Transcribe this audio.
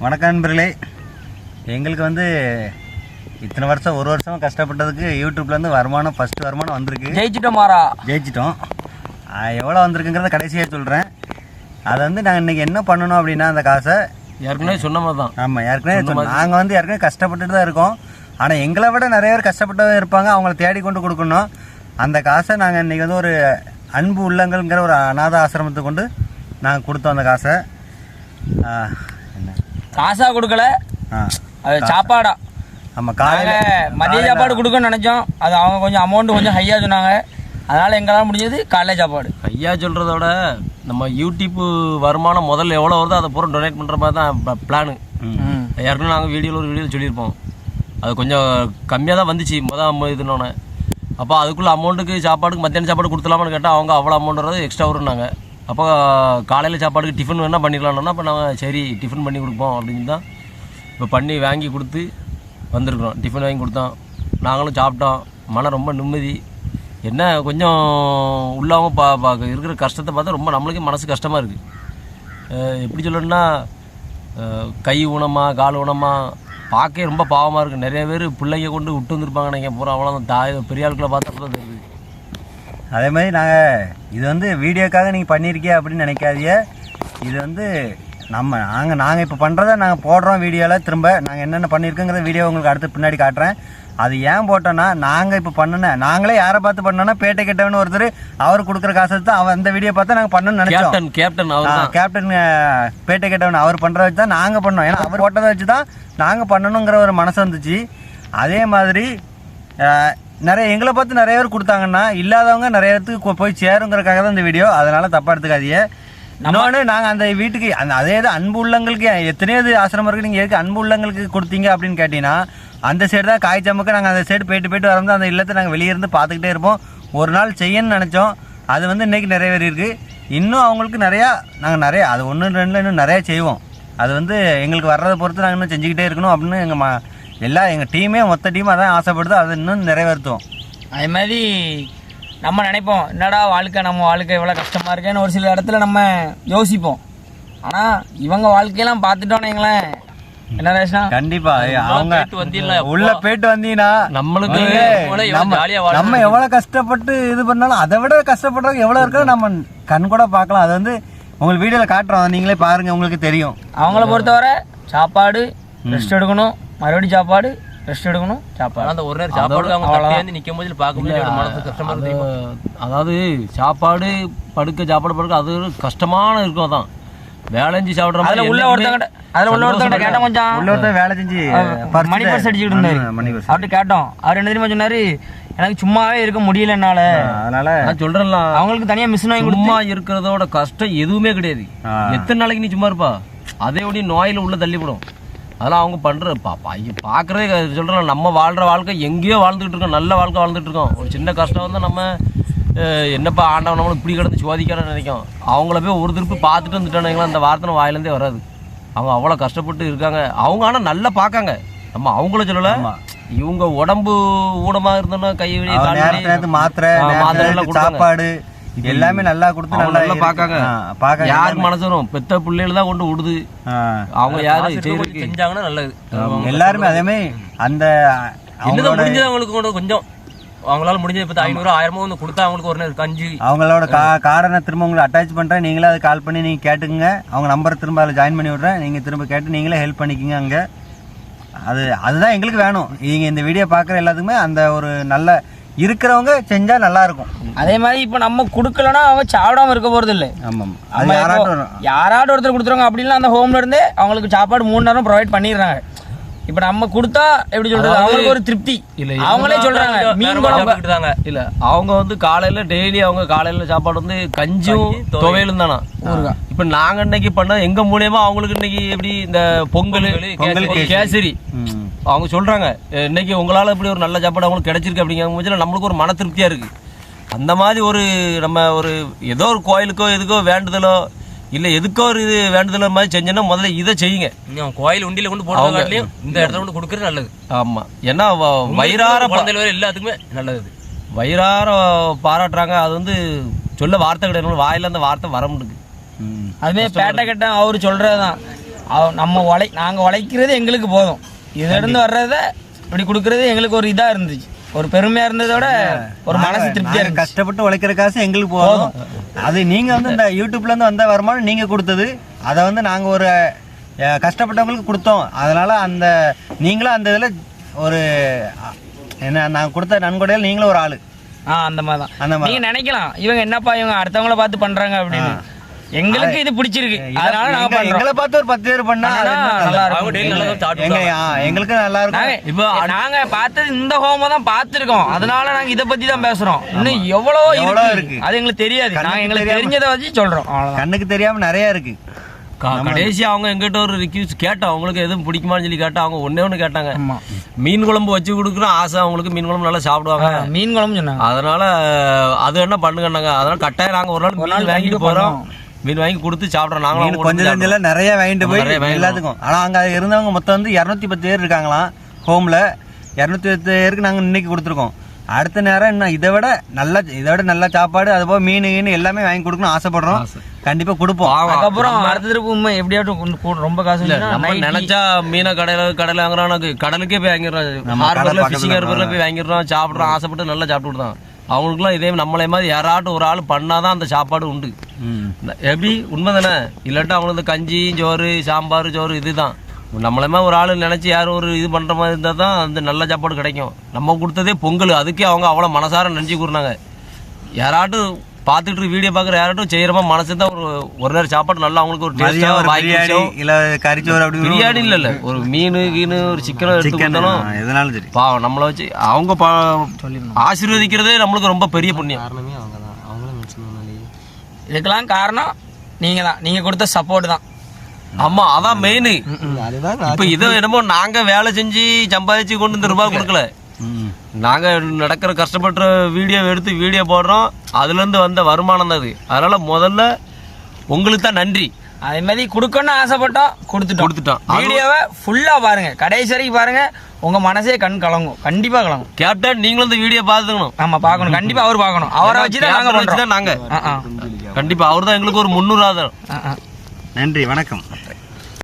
வணக்கம் நண்பர்களே. எங்களுக்கு வந்து இத்தனை வருஷம் ஒரு வருஷம் கஷ்டப்பட்டதுக்கு யூடியூப்லேருந்து வருமானம் ஃபஸ்ட்டு வருமானம் வந்திருக்கு. ஜெயிச்சிட்டோம். எவ்வளோ வந்திருக்குங்கிறத கடைசியாக சொல்கிறேன். அதை வந்து நாங்கள் இன்றைக்கி என்ன பண்ணணும் அப்படின்னா அந்த காசை ஏற்கனவே சொன்ன மாதிரி தான். ஆமாம், ஏற்கனவே நாங்கள் வந்து ஏற்கனவே கஷ்டப்பட்டுட்டு தான் இருக்கோம். ஆனால் எங்களை விட நிறைய பேர் கஷ்டப்பட்டு இருப்பாங்க, அவங்கள தேடி கொண்டு கொடுக்கணும். அந்த காசை நாங்கள் இன்றைக்கி வந்து ஒரு அன்பு உள்ளங்கள்ங்கிற ஒரு அநாத ஆசிரமத்தை கொண்டு நாங்கள் கொடுத்தோம். அந்த காசை காசா கொடுக்கல, அது சாப்பாடா. ஆமாம், காலையில் மதிய சாப்பாடு கொடுக்கணும்னு நினச்சோம். அது அவங்க கொஞ்சம் அமௌண்ட் கொஞ்சம் ஹையாக சொன்னாங்க. அதனால் எங்களால் முடிஞ்சது காலைல சாப்பாடு. ஐயா சொல்கிறத விட நம்ம யூடியூப்பு வருமானம் முதல்ல எவ்வளோ வருதோ அதை பூரா டொனேட் பண்ணுற மாதிரி தான் பிளானு. ஏற்கனவே நாங்கள் ஒரு வீடியோவில் சொல்லியிருப்போம். அது கொஞ்சம் கம்மியாக தான் வந்துச்சு இதுனோடனே. அப்போ அதுக்குள்ளே அமௌண்ட்டுக்கு சாப்பாடுக்கு மத்தியான சாப்பாடு கொடுத்துலாமான்னு கேட்டால் அவங்க அவ்வளோ அமௌண்ட் வர்றது எக்ஸ்ட்ரா வரும்னாங்க. அப்போ காலையில் சாப்பாடுக்கு டிஃபன் வேணால் பண்ணிக்கலாம்னா அப்போ நாங்கள் சரி டிஃபன் பண்ணி கொடுப்போம் அப்படின்னு தான் இப்போ பண்ணி வாங்கி கொடுத்து வந்திருக்கிறோம். டிஃபன் வாங்கி கொடுத்தோம், நாங்களும் சாப்பிட்டோம். மனம் ரொம்ப நிம்மதி. என்ன கொஞ்சம் உள்ளவங்க இருக்கிற கஷ்டத்தை பார்த்தா ரொம்ப நம்மளுக்கே மனசு கஷ்டமாக இருக்குது. எப்படி சொல்லணும்னா கை ஊனமாக கால் ஊனமாக பார்க்க ரொம்ப பாவமாக இருக்குது. நிறைய பேர் பிள்ளைங்க கொண்டு விட்டு வந்துருப்பாங்க. நீங்கள் பூரா அவ்வளோ பெரிய ஆட்களை பார்த்தா தான் தெரியுது. அதே மாதிரி நாங்கள் இது வந்து வீடியோக்காக நீங்கள் பண்ணியிருக்கே அப்படின்னு நினைக்காதீங்க. இது வந்து நாங்கள் இப்போ பண்ணுறத நாங்கள் போடுறோம் வீடியோவில். திரும்ப நாங்கள் என்னென்ன பண்ணியிருக்கோங்கிற வீடியோ உங்களுக்கு அடுத்து பின்னாடி காட்டுறேன். அது ஏன் போட்டோன்னா நாங்கள் இப்போ நாங்களே யாரை பார்த்து பண்ணோன்னா பேட்டை கெட்டவன்னு ஒருத்தர் அவர் கொடுக்குற காசை தான் அவன் அந்த வீடியோ பார்த்தா நாங்கள் பண்ணணும்னு நினைச்சோம். கேப்டன் பேட்டை கெட்டவன் அவர் பண்ணுறத வச்சு தான் நாங்கள் பண்ணோம். ஏன்னா அவர் போட்டதை வச்சு தான் நாங்கள் பண்ணணுங்கிற ஒரு மனசு வந்துச்சு. அதே மாதிரி எங்களை பார்த்து நிறைய பேர் கொடுத்தாங்கன்னா இல்லாதவங்க நிறைய பேருக்கு போய் சேருங்கிறதுக்காக தான் இந்த வீடியோ. அதனால் தப்பாக எடுத்துக்காதீங்க. இன்னொன்று நாங்கள் அந்த வீட்டுக்கு அதே அன்பு உள்ளங்களுக்கு எத்தனையோ ஆசிரமம் இருக்குது, நீங்கள் எதுக்கு அன்பு உள்ளங்களுக்கு கொடுத்தீங்க அப்படின்னு கேட்டிங்கன்னா அந்த சைடு தான் காய் சமக்க நாங்கள் அந்த சைடு போயிட்டு வரும்போது அந்த இல்லத்தை நாங்கள் வெளியே இருந்து பார்த்துக்கிட்டே இருப்போம். ஒரு நாள் செய்யணும்னு நினச்சோம். அது வந்து இன்றைக்கி நிறைவேறியிருக்கு. இன்னும் அவங்களுக்கு நாங்கள் அது 1-2 இன்னும் நிறையா செய்வோம். அது வந்து எங்களுக்கு வர்றதை பொறுத்து நாங்கள் இன்னும் செஞ்சுக்கிட்டே இருக்கணும் அப்படின்னு எங்கள் டீமே மொத்த டீம் அதான் ஆசைப்படுது. அதை இன்னும் நிறைவேற்றுவோம். அதே மாதிரி நம்ம நினைப்போம், என்னடா நம்ம வாழ்க்கை எவ்வளோ கஷ்டமாக இருக்கேன்னு ஒரு சில இடத்துல நம்ம யோசிப்போம். ஆனால் இவங்க வாழ்க்கையெல்லாம் பார்த்துட்டோன்னு எங்களேன் என்ன ரேஷனா கண்டிப்பா அவங்க உள்ள போயிட்டு வந்தீங்கன்னா நம்மளுக்கு நம்ம எவ்வளவு கஷ்டப்பட்டு இது பண்ணாலும் அதை விட கஷ்டப்படுறவங்க எவ்வளவு இருக்கோ நம்ம கண் கூட பார்க்கலாம். அது வந்து உங்களுக்கு வீடியோல காட்டுறோம், நீங்களே பாருங்க, உங்களுக்கு தெரியும். அவங்கள பொறுத்தவரை சாப்பாடு, ரெஸ்ட் எடுக்கணும், மறுபடியும் சாப்பாடு, ரெஸ்ட் எடுக்கணும், சாப்பாடு. அந்த ஒரு நேரம் சாப்பாடு அவங்க நிற்கும் போது பார்க்கும்போது மனசு கஷ்டமா இருக்கும். அதாவது சாப்பாடு படுக்க அது கஷ்டமான இருக்கும். தான் வேலை செஞ்சு சாப்பிட்ற மாதிரி உள்ள ஒருத்தங்கிட்ட கேட்டோம். கொஞ்சம் உள்ள ஒருத்தர் வேலை செஞ்சு மணி பர்ஸ் அடிச்சுட்டு இருந்தாரு. அவர்கிட்ட கேட்டோம். அவர் என்ன தெரியுமா சொன்னாரு, எனக்கு சும்மாவே இருக்க முடியல என்னால. அதனால நான் சொல்றேன், அவங்களுக்கு தனியா மிஷின் வாங்கி சும்மா இருக்கிறதோட கஷ்டம் எதுவுமே கிடையாது. எத்தனை நாளைக்கு நீ சும்மா இருப்பா, அதே ஒடி நோயில உள்ள தள்ளிவிடும். அதெல்லாம் அவங்க பண்ற பாக்குறதே சொல்றேன். நம்ம வாழ்ற வாழ்க்கை எங்கேயோ வாழ்ந்துட்டு இருக்கோம், நல்ல வாழ்க்கை வாழ்ந்துட்டு இருக்கோம். ஒரு சின்ன கஷ்டம் வந்து நம்ம என்னப்பா ஆண்டவன் நம்மளும் இப்படி கிடந்து சோதிக்கணும்னு நினைக்கும். அவங்கள போய் ஒரு திருப்பி பார்த்துட்டு வந்துட்டோன்னா அந்த வார்த்தை வாயிலேருந்தே வராது. அவங்க அவ்வளோ கஷ்டப்பட்டு இருக்காங்க. அவங்க ஆனால் நல்லா பார்க்காங்க. நம்ம அவங்கள சொல்லலை, இவங்க உடம்பு ஊனமா இருந்தோன்னா கை வலி மாத்திரை சாப்பாடு எல்லாமே நல்லா கொடுத்து நல்லா பார்க்காங்க. யாருக்கு மனசு வரும், பெத்த பிள்ளைகள் தான் கொண்டு விடுது. அவங்க யாரு செஞ்சாங்கன்னா நல்லது. எல்லாருமே அதே மாதிரி அந்த முடிஞ்சது அவங்களுக்கு கொஞ்சம் அவங்களால முடிஞ்சது இப்போ 500-1000 வந்து கொடுத்தா அவங்களுக்கு ஒரு கஞ்சி. அவங்களோட காரை திரும்ப உங்களுக்கு அட்டாச் பண்ணுறேன். நீங்களே அதை கால் பண்ணி நீங்கள் கேட்டுக்குங்க. அவங்க நம்பரை திரும்ப அதில் ஜாயின் பண்ணி விட்றேன். நீங்கள் திரும்ப கேட்டு நீங்களே ஹெல்ப் பண்ணிக்கிங்க. அங்கே அதுதான் எங்களுக்கு வேணும். நீங்கள் இந்த வீடியோ பார்க்குற எல்லாத்துக்குமே அந்த ஒரு நல்ல இருக்கிறவங்க செஞ்சால் நல்லா இருக்கும். அதே மாதிரி இப்போ நம்ம கொடுக்கலன்னா அவங்க சாப்பிடாம இருக்க போகிறது இல்லை. ஆமாம், யாராவது ஒருத்தர் கொடுத்துருவாங்க. அப்படின்னா அந்த ஹோம்ல இருந்தே அவங்களுக்கு சாப்பாடு 3 நேரம் ப்ரொவைட் பண்ணிடுறாங்க. இப்ப நம்ம கொடுத்தா எப்படி சொல்றது, அவங்களுக்கு ஒரு திருப்தி இல்ல. அவங்களே சொல்றாங்க மீன் குழம்பு இல்ல, அவங்க வந்து காலையில டெய்லி அவங்க காலையில சாப்பாடு வந்து கஞ்சும் துவையலும் தானா. இப்ப நாங்க இன்னைக்கு பண்ண எங்க மூலியமா அவங்களுக்கு இன்னைக்கு எப்படி இந்த பொங்கல் கேசரி அவங்க சொல்றாங்க, இன்னைக்கு உங்களால இப்படி ஒரு நல்ல சாப்பாடு அவங்களுக்கு கிடைச்சிருக்கு அப்படிங்கிற நம்மளுக்கு ஒரு மன திருப்தியா இருக்கு. அந்த மாதிரி ஒரு நம்ம ஒரு ஏதோ ஒரு கோயிலுக்கோ எதுக்கோ வேண்டுதலோ இல்ல எதுக்கோ ஒரு இது வேண்டுதல மாதிரி செஞ்சோன்னா முதல்ல இதை செய்யுங்க. கோயில் உண்டியில கொண்டு போடுறதுலையும் இந்த இடத்துல கொண்டு கொடுக்கறது நல்லது. ஆமா, ஏன்னா வயிறார எல்லாத்துக்குமே நல்லது. வயிறார பாராட்டுறாங்க. அது வந்து சொல்ல வார்த்தை கிடையாது, வாயில அந்த வார்த்தை வர முடியுது. அதுமே பேட்டை கட்ட அவரு சொல்றதுதான். நாங்கள் உழைக்கிறது எங்களுக்கு போதும். இதிலிருந்து வர்றத இப்படி கொடுக்கறது எங்களுக்கு ஒரு இதாக இருந்துச்சு, ஒரு பெருமையாக இருந்ததோட ஒரு மனசு திருப்தியாக இருக்கு. கஷ்டப்பட்டு உழைக்கிற காசு எங்களுக்கு போதும். அது நீங்கள் வந்து இந்த யூடியூப்லேருந்து வந்த வருமானம் நீங்கள் கொடுத்தது, அதை வந்து நாங்கள் ஒரு கஷ்டப்பட்டவங்களுக்கு கொடுத்தோம். அதனால் அந்த நீங்களும் அந்த இதில் ஒரு என்ன நாங்கள் கொடுத்த நன்கொடையில் நீங்களும் ஒரு ஆள். அந்த மாதிரி தான் நீங்கள் நினைக்கலாம், இவங்க என்னப்பா இவங்க அடுத்தவங்கள பார்த்து பண்ணுறாங்க அப்படின்னு. எங்களுக்கு இது பிடிச்சிருக்கு, அதனால நாங்க பண்றோம். எங்களை பார்த்து ஒரு 10 பேர் பண்ணா நல்லா இருக்கும். எங்களுக்கு நல்லா இருக்கும். இப்போ நாங்க பார்த்தது இந்த ஹோம தான் பார்த்திருக்கோம், அதனால நாங்க இத பத்தி தான் பேசுறோம். இன்னும் எவ்வளவோ இருக்கு, அது எங்களுக்கு தெரியாது. நாங்க எங்களுக்கு தெரிஞ்சதை வச்சு சொல்றோம். கண்ணுக்கு தெரியாம நிறைய இருக்கு. கடைசி அவங்க எங்கிட்ட ஒரு ரிக்யூஸ் கேட்டோம், அவங்களுக்கு எதுவும் பிடிக்குமான்னு சொல்லி கேட்டா அவங்க ஒண்ணு கேட்டாங்க, மீன் குழம்பு வச்சு கொடுக்குறோம் ஆசை அவங்களுக்கு, மீன் குழம்பு நல்லா சாப்பிடுவாங்க, மீன் குழம்பு சொன்னாங்க. அதனால அது என்ன பண்ணுங்கன்னாங்க. அதனால கட்டாயம் நாங்க ஒரு நாள் வாங்கிட்டு போறோம், மீன் வாங்கி கொடுத்து சாப்பிட்றோம். நாங்களும் கொஞ்சம் நிறைய வாங்கிட்டு போய் எல்லாத்துக்கும். ஆனால் அங்கே இருந்தவங்க மொத்தம் வந்து 210 பேர் இருக்காங்களாம் ஹோமில். 210 பேருக்கு நாங்கள் இன்னைக்கு கொடுத்துருக்கோம். அடுத்த நேரம் இன்னும் இதை விட நல்ல சாப்பாடு, அதுபோல் மீன் எல்லாமே வாங்கி கொடுக்கணும் ஆசைப்படுறோம். கண்டிப்பாக கொடுப்போம். அதுக்கப்புறம் அடுத்த திருப்பு உண்மை எப்படியாட்டும் ரொம்ப காசு நம்ம நினைச்சா மீனை கடையில் வாங்குறோம், கடலுக்கே போய் வாங்கிடுறோம், ஃபிஷிங் ஹார்பரில் போய் வாங்கிடுறோம், சாப்பிட்றோம், ஆசைப்பட்டு நல்லா சாப்பிட்டு தான். அவங்களுக்குலாம் இதே நம்மளே மாதிரி யாராட்டும் ஒரு ஆள் பண்ணாதான் அந்த சாப்பாடு உண்டு. எப்படி உண்மை தானே? இல்லாட்டா அவங்களுக்கு கஞ்சி சோறு சாம்பார் சோறு இதுதான். நம்மளே மாதிரி ஒரு ஆள் நினைச்சு யாரும் ஒரு இது பண்ற மாதிரி இருந்தா தான் அந்த நல்ல சாப்பாடு கிடைக்கும். நம்ம கொடுத்ததே பொங்கல், அதுக்கே அவங்க அவ்வளோ மனசார நன்றி கூறினாங்க. யாராட்டும் பார்த்துட்டு வீடியோ பார்க்குற யாராட்டும் செய்யறமா மனசு தான் ஒரு நேரம் சாப்பாடு நல்லா அவங்களுக்கு ஒரு பிரியாணி இல்ல ஒரு மீன் கீனு ஒரு சிக்கனோ எடுத்து கொடுத்தாலும் சரி பாவம் நம்மளை வச்சு அவங்க ஆசீர்வதிக்கிறதே நம்மளுக்கு ரொம்ப பெரிய புண்ணியம். இதுக்கெல்லாம் காரணம் நீங்க தான், நீங்க கொடுத்த சப்போர்ட் தான். ஆமா அதான் மெயின். இப்ப இதை என்னமோ நாங்க வேலை செஞ்சு சம்பாதிச்சு கொண்டு இந்த ரூபாய் கொடுக்கல, நாங்க நடக்கிற கஷ்டப்பட்ட வீடியோ எடுத்து வீடியோ போடுறோம், அதுல இருந்து வந்த வருமானம் தான் அது. அதனால முதல்ல உங்களுக்கு தான் நன்றி. அதே மாதிரி கொடுக்கணும்னு ஆசைப்பட்டோம், கொடுத்துட்டோம். வீடியோவை ஃபுல்லா பாருங்க, கடைசி வரைக்கும் பாருங்க, உங்க மனசே கண் கலங்கும், கண்டிப்பா கலங்கும். கேப்டன் நீங்களும் இந்த வீடியோ பார்த்துக்கணும். ஆமா பார்க்கணும், கண்டிப்பா அவர் பார்க்கணும். அவரை வச்சுதான் நாங்க கண்டிப்பா அவர் தான் எங்களுக்கு ஒரு முன்னுதாரணம். நன்றி, வணக்கம்.